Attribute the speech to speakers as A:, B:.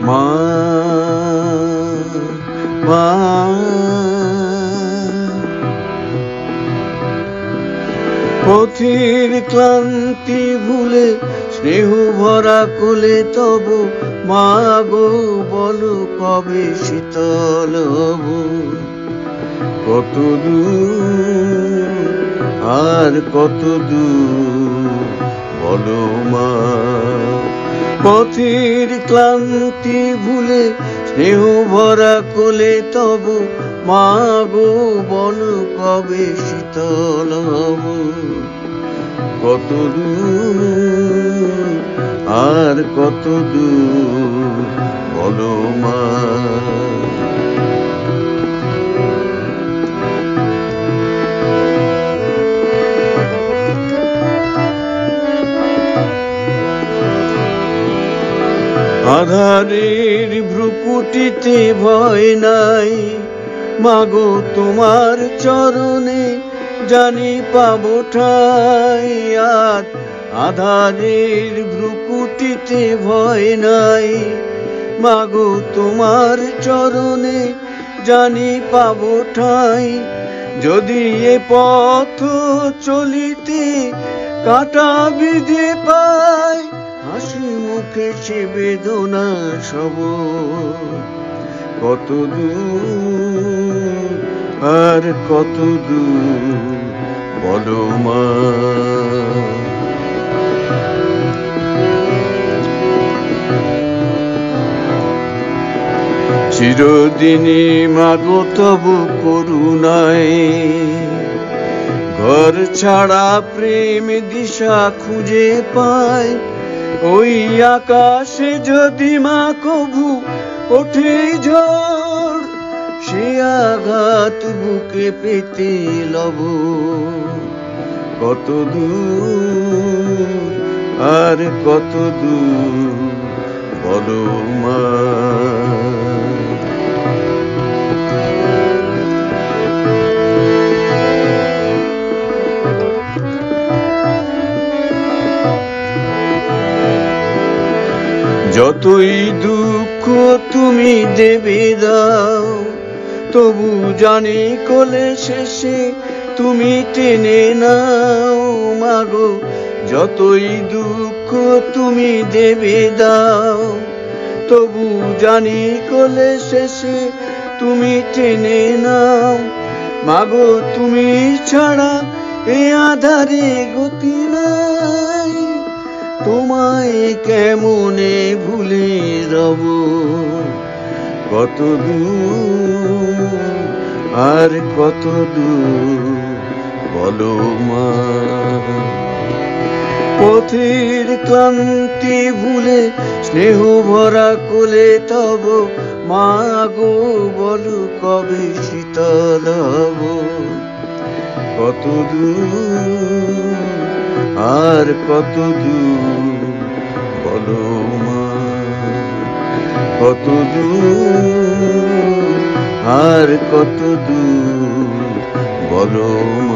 A: মা মা পথের ক্লান্তি ভুলে স্নেহ ভরা কোলে তব মা গো বলো কবে শীতল হব কত দূর আর কত দূর বলো মা পথের ক্লান্তি ভুলে স্নেহ ভরা কোলে তব মা গো বলো কবে শীতল হব কত দূর আর কত দূর বলো মা আধারের ভ্রুকুটিতে ভয় নাই মাগো তোমার চরণে জানি পাবো ঠাই আর আধারের ভ্রুকুটিতে ভয় নাই মাগো তোমার চরণে জানি পাবো ঠাই যদি এ পথ চলিতে কাটা বিধে পায় হাসি মুখে সে বেদনা সব কত দূর আর কত দূর বলো মা চিরদিনই মাগো তবু করুণায় ঘর ছাড়া প্রেম দিশা খুঁজে পায় ওই আকাশে যদি মা কভু ওঠে ঝড় সে আঘাত বুকে পেতে লব কত দূর আর কত দূর বলো মা যতই দুঃখ তুমি দেবে দাও তবু জানি কোলে শেষে তুমি টেনে নাও মাগো যতই দুঃখ তুমি দেবে দাও তবু জানি কোলে শেষে তুমি টেনে নাও মাগো তুমি ছাড়া এ আধারে গতি নাই তোমায় কেমনে ভুলে রব কত দূর আর কত দূর বলো মা পথের ক্লান্তি ভুলে স্নেহ ভরা কোলে তব মা গো বলো কবে শীতল হব কত দূর আর কত দূর বলো মা কত দূর আর কত দূর বলো মা।